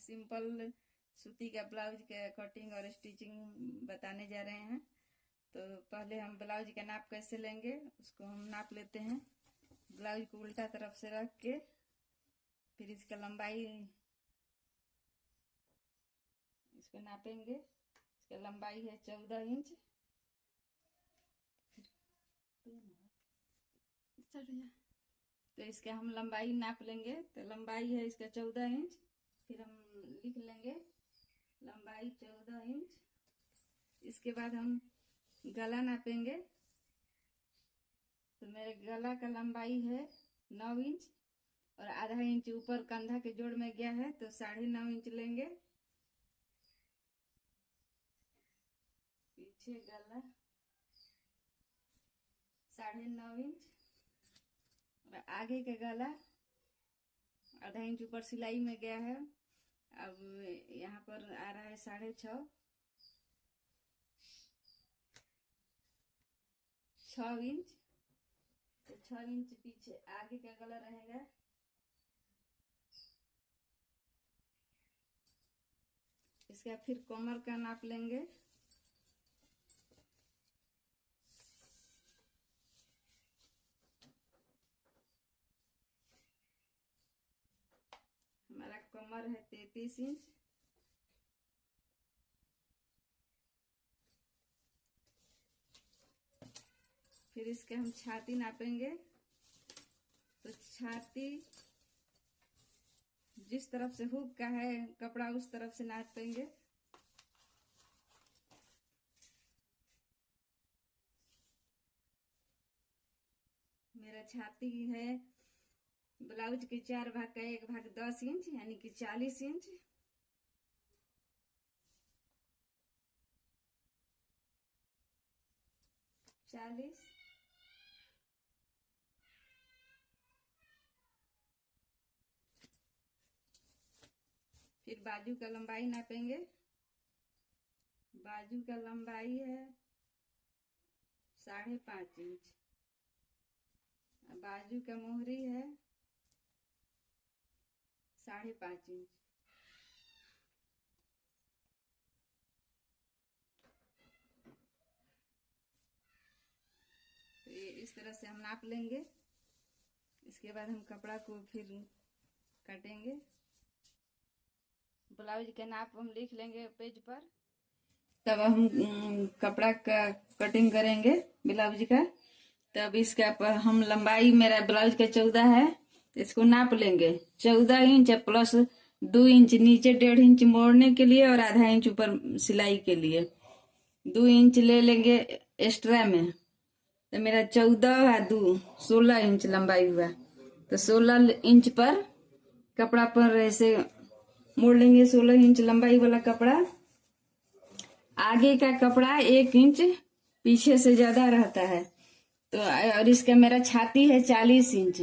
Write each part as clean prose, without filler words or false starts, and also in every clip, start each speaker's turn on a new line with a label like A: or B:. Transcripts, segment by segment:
A: Simple सूती का blouse का कटिंग और स्टिचिंग बताने जा रहे हैं। तो पहले हम ब्लाउज का नाप कैसे लेंगे उसको हम नाप लेते हैं। ब्लाउज को उल्टा तरफ से रख के फिर इसका लंबाई इसको नापेंगे। इसका लंबाई है 14 इंच। तो इसका हम लंबाई नाप लेंगे। तो लंबाई है इसका 14 इंच। फिर हम लिख लेंगे लंबाई 14 इंच। इसके बाद हम गला नापेंगे। तो मेरे गला का लंबाई है 9 इंच और आधा इंच ऊपर कंधा के जोड़ में गया है तो 9.5 इंच लेंगे। पीछे गला 9.5 इंच और आगे का गला आधा इंच ऊपर सिलाई में गया है। अब यहाँ पर आ रहा है 6.5 इंच। तो 6 इंच पीछे आगे का गला रहेगा। इसका फिर कमर का नाप लेंगे। हमारा कमर है 33 इंच। फिर इसके हम छाती नापेंगे। तो छाती जिस तरफ से हुक का है कपड़ा उस तरफ से नापेंगे। मेरा छाती है ब्लाउज के 4 भाग का 1 भाग 10 इंच यानी कि 40 इंच। फिर बाजू का लंबाई नापेंगे। बाजू का लंबाई है 5.5 इंच। बाजू का मोहरी है 5.5 इंच। तो ये इस तरह से हम नाप लेंगे। इसके बाद हम कपड़ा को फिर काटेंगे। ब्लाउज का नाप हम लिख लेंगे पेज पर। तब हम कपड़ा का कटिंग करेंगे ब्लाउज का। तब इसका हम लंबाई मेरा ब्लाउज का 14 है। इसको नाप लेंगे 14 इंच प्लस 2 इंच नीचे 1.5 इंच मोड़ने के लिए और आधा इंच ऊपर सिलाई के लिए 2 इंच ले लेंगे एक्स्ट्रा में। तो मेरा 14 है 2 16 इंच लंबाई हुआ। तो 16 इंच पर कपड़ा पर ऐसे मोड़ लेंगे। 16 इंच लंबाई वाला कपड़ा। आगे का कपड़ा 1 इंच पीछे से ज्यादा रहता है। तो और इसका मेरा छाती है 40 इंच।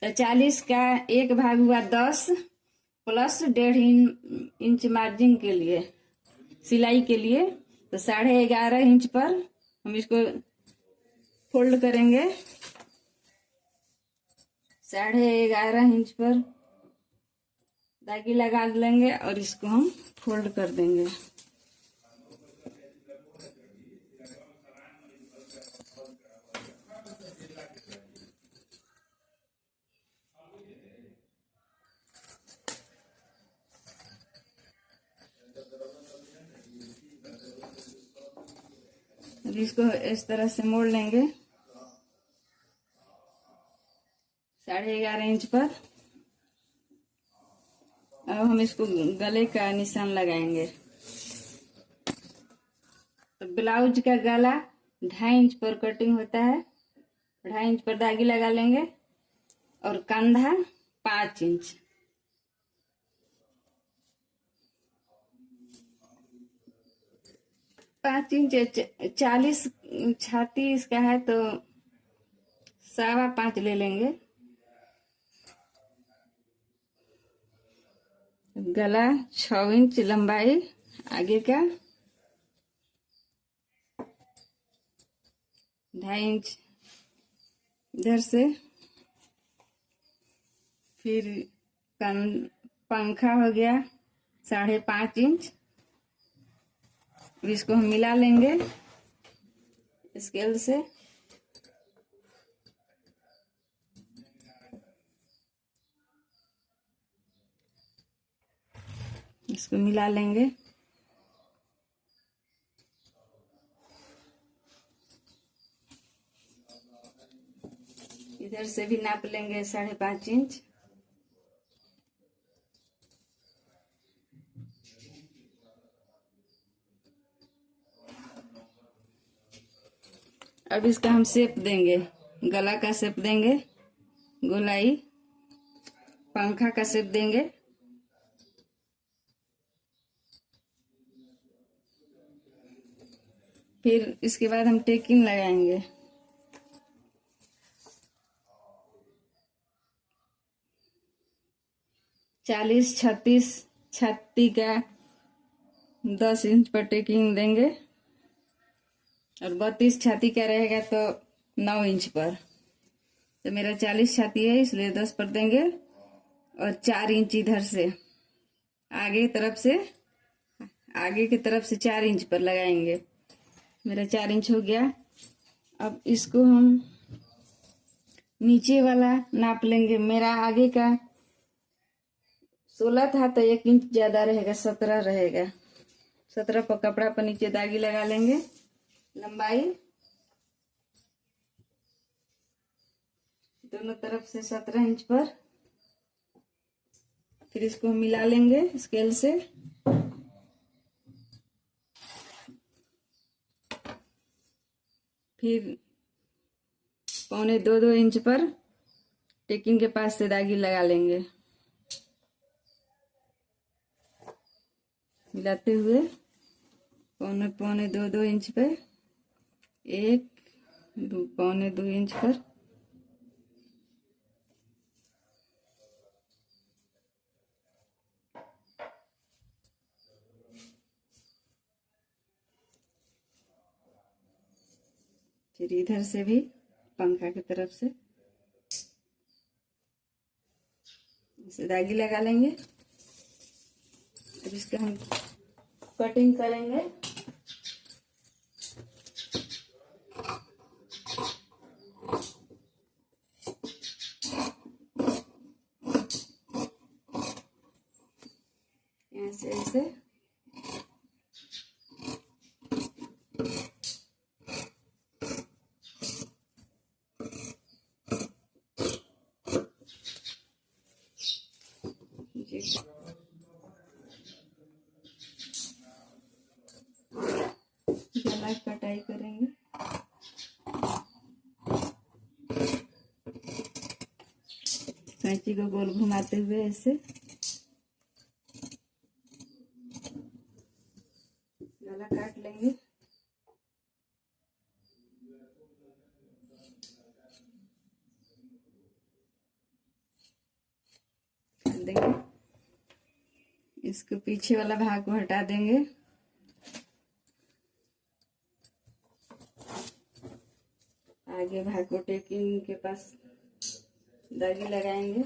A: तो 40 का 1 भाग हुआ 10 प्लस 1.5 इंच मार्जिन के लिए सिलाई के लिए। तो 11.5 इंच पर हम इसको फोल्ड करेंगे। 11.5 इंच पर दागी लगा लेंगे और इसको हम फोल्ड कर देंगे। इसको इस तरह से मोड़ लेंगे 11.5 इंच पर। अब हम इसको गले का निशान लगाएंगे। तो ब्लाउज का गला 2.5 इंच पर कटिंग होता है। 2.5 इंच पर दागी लगा लेंगे और कंधा 5 इंच। 5 इंच 40 छाती इसका है तो 5.25 ले लेंगे। गला 6 इंच लंबाई आगे का 2.5 इंच इधर से। फिर पंखा हो गया 5.5 इंच। इसको हम मिला लेंगे स्केल से। इसको मिला लेंगे। इधर से भी नाप लेंगे 5.5 इंच। अब इसका हम शेप देंगे, गला का शेप देंगे, गोलाई, पंखा का शेप देंगे। फिर इसके बाद हम टेकिंग लगाएंगे। चालीस 36 छाती का 10 इंच पर टेकिंग देंगे, और 32 छाती का रहेगा तो 9 इंच पर। तो मेरा 40 छाती है इसलिए 10 पर देंगे, और 4 इंच इधर से आगे की तरफ से 4 इंच पर लगाएंगे। मेरा 4 इंच हो गया। अब इसको हम नीचे वाला नाप लेंगे। मेरा आगे का 16 था तो 1 इंच ज्यादा रहेगा, 17 रहेगा। 17 पर कपड़ा पर नीचे दागी लगा लेंगे। लंबाई दोनों तरफ से 17 इंच पर। फिर इसको मिला लेंगे स्केल से। फिर 1.25-2 इंच पर टेकिंग के पास से दागी लगा लेंगे, मिलाते हुए 1.25-2 इंच पे, 1.25-2 इंच पर। फिर इधर से भी पंखा की तरफ से इसे दागी लगा लेंगे। अब इसका हम कटिंग करेंगे। यहाँ से ऐसे गला कटाई करेंगे। कैंची को गोल घुमाते हुए ऐसे गला काट लेंगे। काट देंगे। इसको पीछे वाला भाग को हटा देंगे। आगे भाग को टेकिंग के पास दागी लगाएंगे।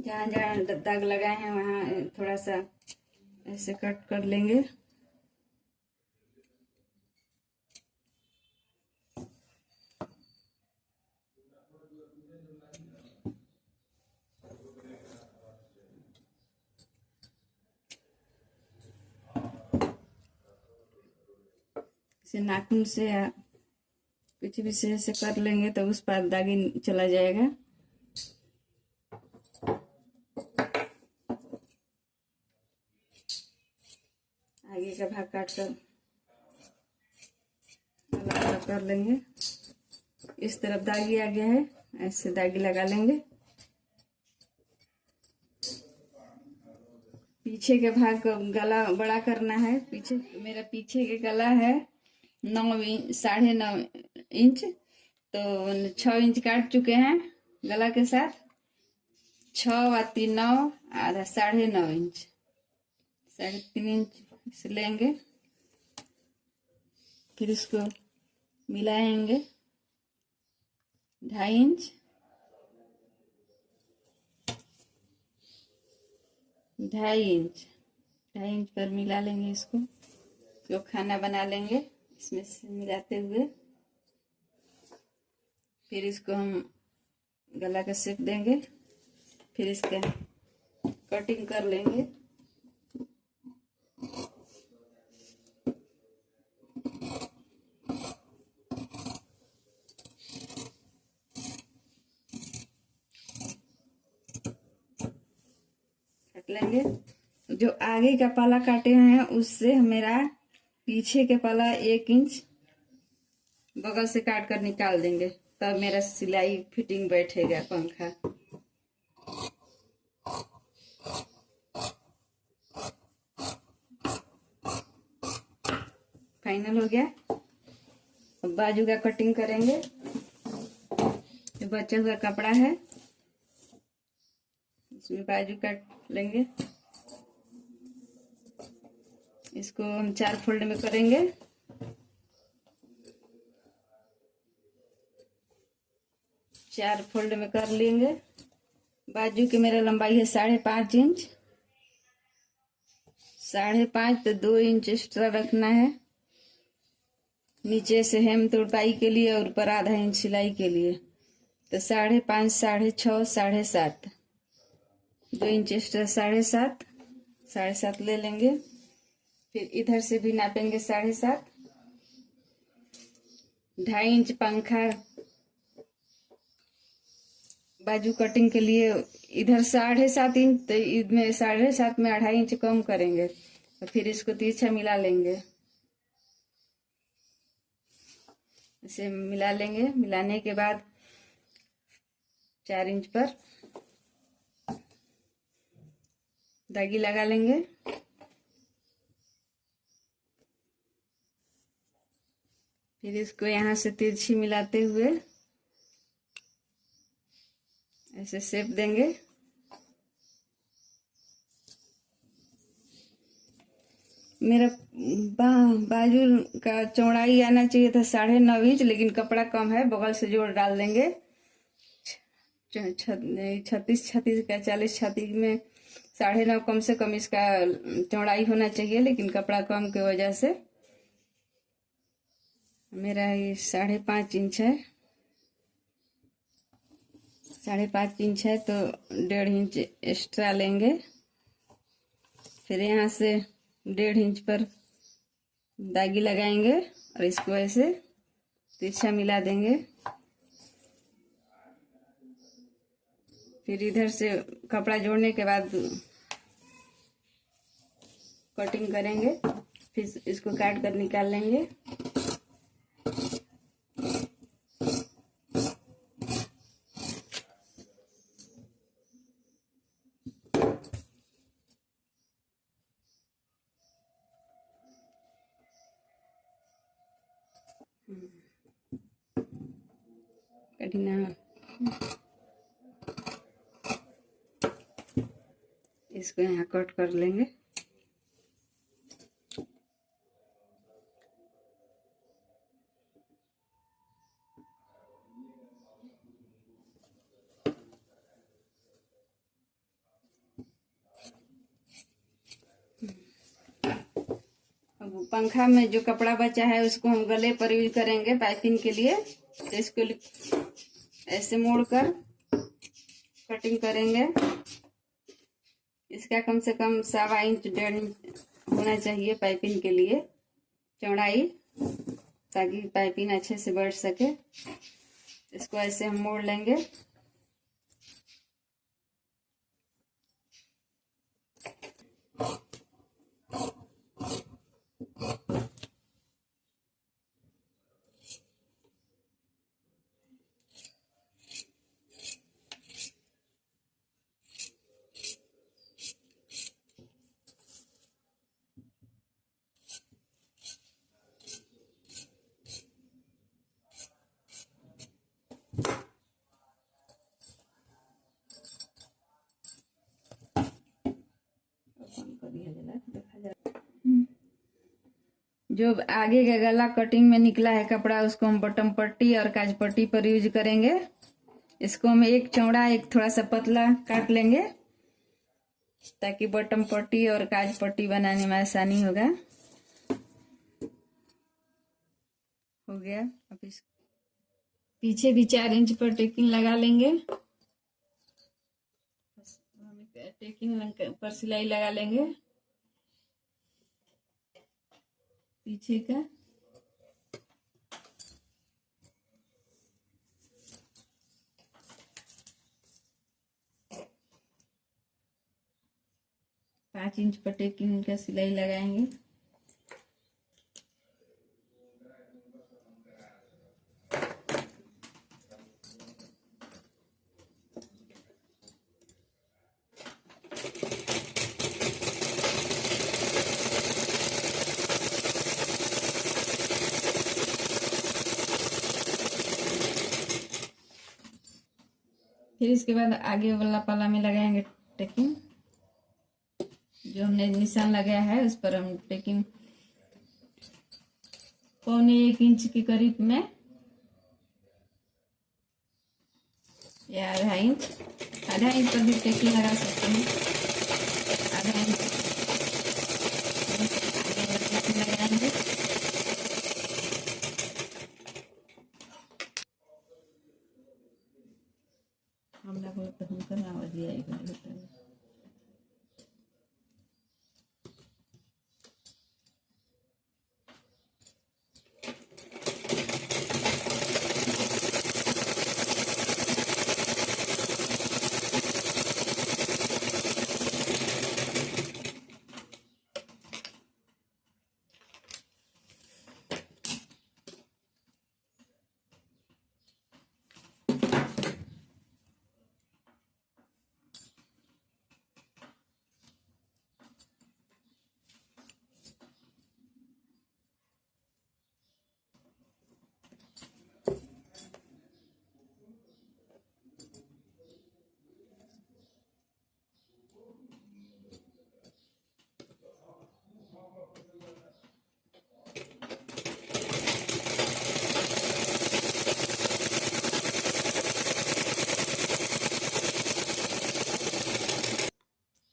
A: जहाँ जहाँ दाग लगाए हैं वहाँ थोड़ा सा ऐसे कट कर लेंगे। इसे नाखून से या कुछ भी से ऐसे कर लेंगे तो उस पर दागी चला जाएगा। आगे का भाग काट कर अलग अलग कर लेंगे। इस तरफ दागी आ गया है, ऐसे दागी लगा लेंगे। पीछे के भाग को गला बड़ा करना है। पीछे मेरा पीछे के गला है 9.5 इंच, तो 6 इंच काट चुके हैं गला के साथ। 6 व 3 9 आधा 9.5 इंच, 3.5 इंच से लेंगे। फिर इसको मिलाएंगे। 2.5 इंच, 2.5 इंच, 2.5 इंच पर मिला लेंगे इसको। जो खाना बना लेंगे इसमें से मिलाते हुए। फिर इसको हम गला का शेप देंगे, फिर इसका कटिंग कर लेंगे। काट लेंगे। जो आगे का पाला काटे हैं उससे मेरा पीछे के पाला 1 इंच बगल से काट कर निकाल देंगे, तब मेरा सिलाई फिटिंग बैठेगा पंखा। फाइनल हो गया। अब बाजू का कटिंग करेंगे। जो बचा हुआ कपड़ा है इसमें बाजू काट लेंगे। इसको हम 4 फोल्ड में करेंगे। चार फोल्ड में कर लेंगे। बाजू की मेरा लंबाई है 5.5 इंच। 5.5 तो 2 इंच एक्स्ट्रा रखना है नीचे से हेम तुरपाई के लिए और ऊपर आधा इंच सिलाई के लिए। तो 5.5, 6.5, 7.5, 2 इंच एक्स्ट्रा 7.5, 7.5 ले लेंगे। फिर इधर से भी नापेंगे 7.5। 2.5 इंच पंखा बाजू कटिंग के लिए, इधर 7.5 इंच, तो इसमें 7.5 में 2.5 इंच कम करेंगे। तो फिर इसको तिरछा मिला लेंगे। इसे मिला लेंगे। मिलाने के बाद 4 इंच पर दागी लगा लेंगे। फिर इसको यहाँ से तिरछी मिलाते हुए ऐसे शेप देंगे। मेरा बाजू का चौड़ाई आना चाहिए था 9.5 इंच, लेकिन कपड़ा कम है, बगल से जोड़ डाल देंगे। 36 36 का 40 36 में 9.5 कम से कम इसका चौड़ाई होना चाहिए, लेकिन कपड़ा कम की वजह से मेरा ये 5.5 इंच है। 5.5 इंच है तो 1.5 इंच एक्स्ट्रा लेंगे। फिर यहाँ से 1.5 इंच पर दागी लगाएंगे और इसको ऐसे तिरछा मिला देंगे। फिर इधर से कपड़ा जोड़ने के बाद कटिंग करेंगे। फिर इसको काट कर निकाल लेंगे। कटिंग इसको यहाँ कट कर लेंगे। अब पंखा में जो कपड़ा बचा है उसको हम गले पर यूज करेंगे पाइपिंग के लिए। तो इसको ऐसे मोड़कर कटिंग करेंगे। इसका कम से कम 1.25 इंच 1.5 इंच होना चाहिए पाइपिंग के लिए चौड़ाई, ताकि पाइपिंग अच्छे से बैठ सके। इसको ऐसे हम मोड़ लेंगे। जो आगे का गला कटिंग में निकला है कपड़ा, उसको हम बटन पट्टी और काज पट्टी पर यूज करेंगे। इसको हम एक चौड़ा एक थोड़ा सा पतला काट लेंगे ताकि बटन पट्टी और काज पट्टी बनाने में आसानी होगा। हो गया। अब इस पीछे भी 4 इंच पर टेकिंग लगा लेंगे। टेकिंग पर सिलाई लगा लेंगे पीछे का। पाँच इंच पर टेकिंग का सिलाई लगाएंगे। फिर इसके बाद आगे वाला पाला में लगाएंगे टेकिंग। जो हमने निशान लगाया है उस पर हम टेकिंग 1.25 इंच के करीब में या आधा इंच पर भी टेकिंग लगा सकते हैं। आधा इंच टेकिंग लगाएंगे। हमला बहुत हमको आवाज आएगा।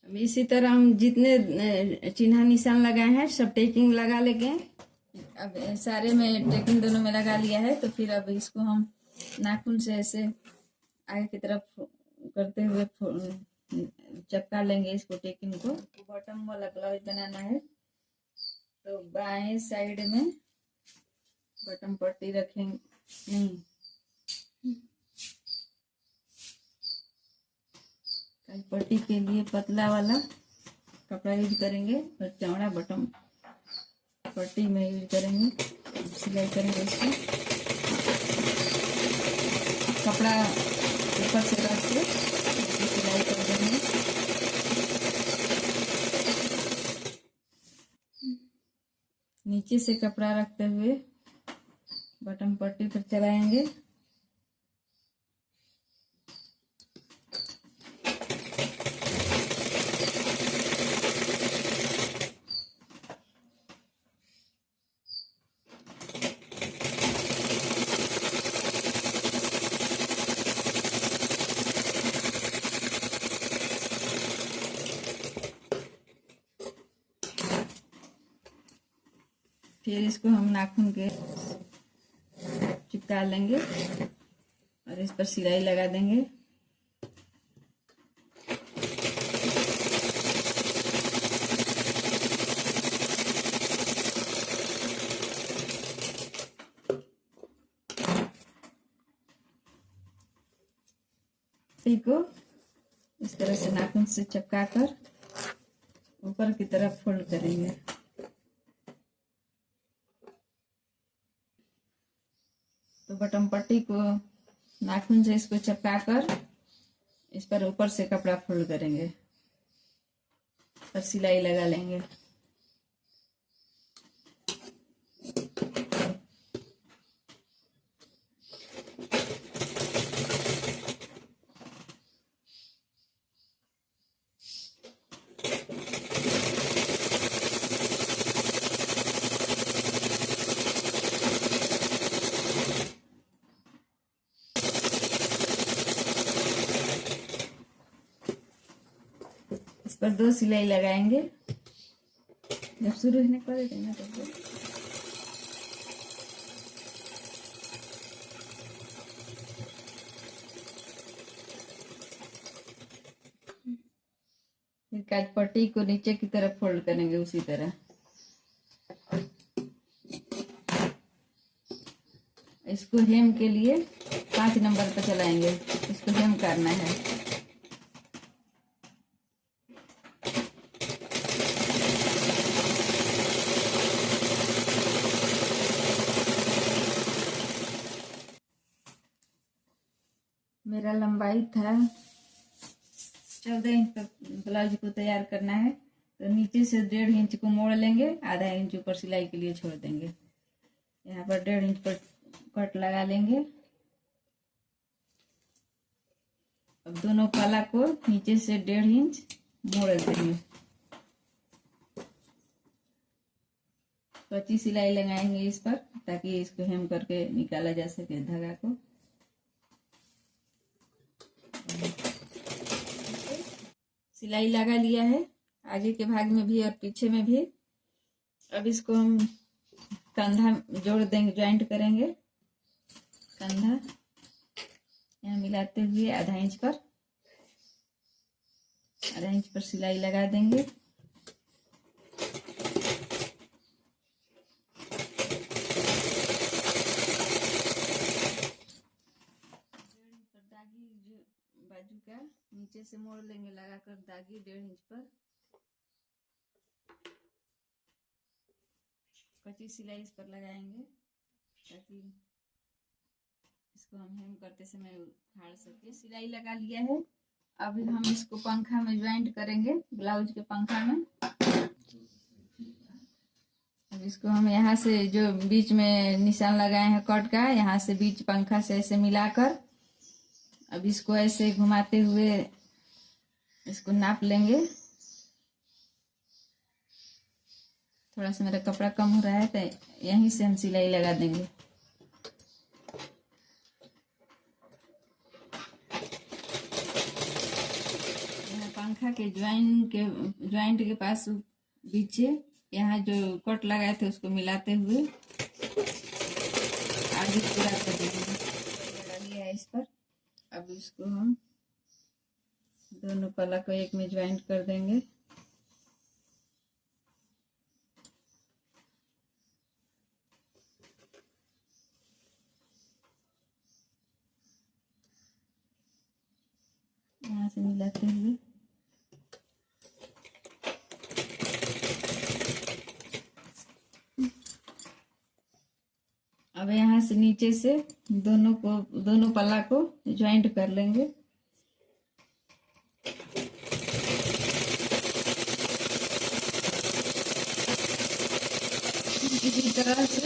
A: इसी तरह हम जितने चिन्हा निशान लगाए हैं सब टेकिंग लगा लेंगे। अब सारे में टेकिंग दोनों में लगा लिया है, तो फिर अब इसको हम नाखून से ऐसे आगे की तरफ करते हुए चपका लेंगे इसको। टेकिंग को बॉटम वाला ब्लाउज बनाना है तो बाएं साइड में बटन पट्टी रखेंगे, नहीं पट्टी के लिए पतला वाला कपड़ा यूज करेंगे और चौड़ा बटन पट्टी में यूज करेंगे। सिलाई करेंगे इसको, कपड़ा ऊपर से रख के सिलाई कर देंगे। नीचे से कपड़ा रखते हुए बटन पट्टी पर चलाएंगे। फिर इसको हम नाखून के चिपका लेंगे और इस पर सिलाई लगा देंगे। को इस तरह से नाखून से चिपका कर ऊपर की तरफ फोल्ड करेंगे। तो बटन पट्टी को नाखून से इसको चिपका कर इस पर ऊपर से कपड़ा फोल्ड करेंगे और सिलाई लगा लेंगे। पर 2 सिलाई लगाएंगे। जब शुरू होने कर देना तब फिर काज पट्टी को नीचे की तरफ फोल्ड करेंगे उसी तरह। इसको हेम के लिए 5 नंबर पर चलाएंगे, इसको हेम करना है। मेरा लंबाई था 14 इंच पर ब्लाउज को तैयार करना है, तो नीचे से 1.5 इंच को मोड़ लेंगे, आधा इंच ऊपर सिलाई के लिए छोड़ देंगे। यहाँ पर 1.5 इंच पर कट लगा लेंगे। अब दोनों पाला को नीचे से 1.5 इंच मोड़ देंगे। कच्ची सिलाई लगाएंगे इस पर, ताकि इसको हेम करके निकाला जा सके धागा को। सिलाई लगा लिया है आगे के भाग में भी और पीछे में भी। अब इसको हम कंधा जोड़ देंगे, ज्वाइंट करेंगे। कंधा यहाँ मिलाते हुए आधा इंच पर सिलाई लगा देंगे। बाजू का नीचे से मोड़ लेंगे, लगाकर दागी 1.5 इंच पर। कच्ची सिलाई इस पर लगाएंगे ताकि इसको हम हेम करते समय उखाड़ सके। सिलाई लगा लिया है। अभी हम इसको पंखा में ज्वाइंट करेंगे, ब्लाउज के पंखा में। अब इसको हम यहाँ से जो बीच में निशान लगाए हैं कट का, यहाँ से बीच पंखा से ऐसे मिलाकर अब इसको ऐसे घुमाते हुए इसको नाप लेंगे। थोड़ा सा मेरा कपड़ा कम हो रहा है तो यहीं से हम सिलाई लगा देंगे। यहाँ पंखा के ज्वाइंट के पास पीछे यहाँ जो कट लगाए थे उसको मिलाते हुए आगे पूरा कर देंगे। लगा लिया है इस पर। अब इसको हम दोनों पल्ला को एक में ज्वाइंट कर देंगे। यहाँ से मिलाते हुए अब यहाँ से नीचे से दोनों पल्ला को ज्वाइंट कर लेंगे। इसी तरह से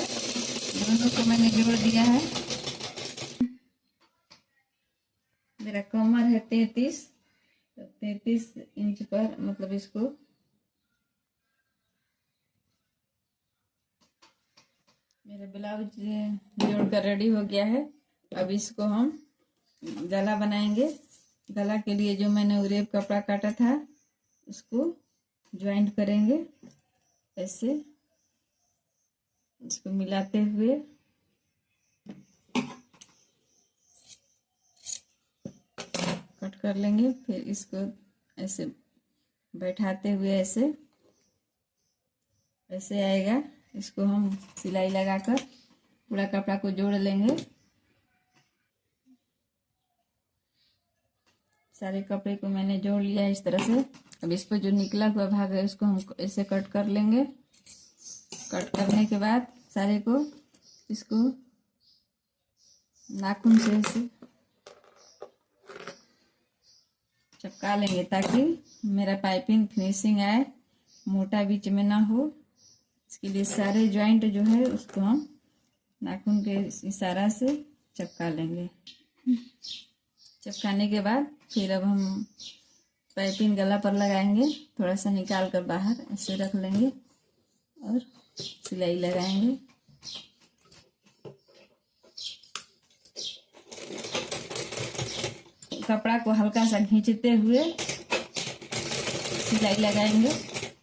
A: दोनों को मैंने जोड़ दिया है। मेरा कमर है 33, तो 33 इंच पर मतलब इसको मेरा ब्लाउज जोड़कर रेडी हो गया है। अब इसको हम गला बनाएंगे। गला के लिए जो मैंने उरेब कपड़ा काटा था उसको ज्वाइंट करेंगे। ऐसे इसको मिलाते हुए कट कर लेंगे। फिर इसको ऐसे बैठाते हुए ऐसे आएगा। इसको हम सिलाई लगाकर पूरा कपड़ा को जोड़ लेंगे। सारे कपड़े को मैंने जोड़ लिया है इस तरह से। अब इस पर जो निकला हुआ भाग है उसको हम ऐसे कट कर लेंगे। कट करने के बाद सारे को इसको नाखून से ऐसे चिपका लेंगे ताकि मेरा पाइपिंग फिनिशिंग आए, मोटा बीच में ना हो। इसके लिए सारे ज्वाइंट जो है उसको हम नाखून के इशारा से चिपका लेंगे। चिपकाने के बाद फिर अब हम पाइपिंग गला पर लगाएंगे। थोड़ा सा निकाल कर बाहर ऐसे रख लेंगे और सिलाई लगाएंगे। कपड़ा को हल्का सा खींचते हुए सिलाई लगाएंगे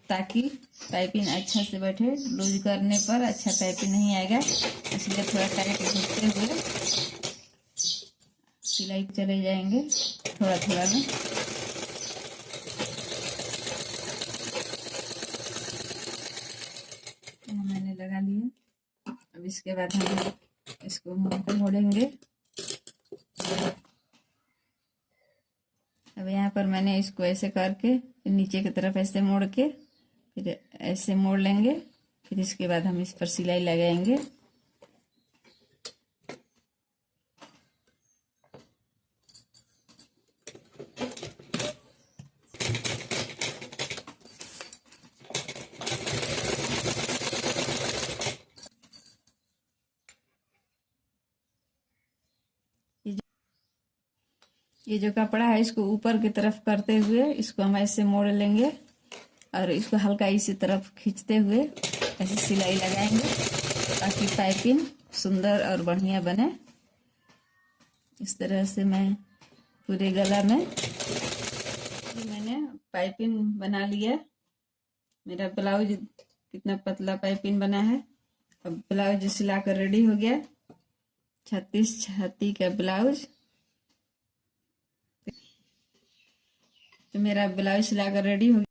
A: ताकि पाइपिंग अच्छा से बैठे। लूज करने पर अच्छा पाइपिंग नहीं आएगा, इसलिए थोड़ा टाइट घुसते हुए सिलाई चले जाएंगे थोड़ा थोड़ा में। मैंने लगा लिया। अब इसके बाद हम इसको मोड़ेंगे। अब यहाँ पर मैंने इसको ऐसे करके नीचे की तरफ ऐसे मोड़ के फिर ऐसे मोड़ लेंगे। फिर इसके बाद हम इस पर सिलाई लगाएंगे। ये जो कपड़ा है इसको ऊपर की तरफ करते हुए इसको हम ऐसे मोड़ लेंगे और इसको हल्का इसी तरफ खींचते हुए ऐसे सिलाई लगाएंगे ताकि पाइपिंग सुंदर और बढ़िया बने। इस तरह से मैं पूरे गला में मैंने पाइपिंग बना लिया। मेरा ब्लाउज कितना पतला पाइपिंग बना है। अब ब्लाउज सिलाकर रेडी हो गया। 36 छाती का ब्लाउज। तो मेरा ब्लाउज सिलाकर रेडी हो गया।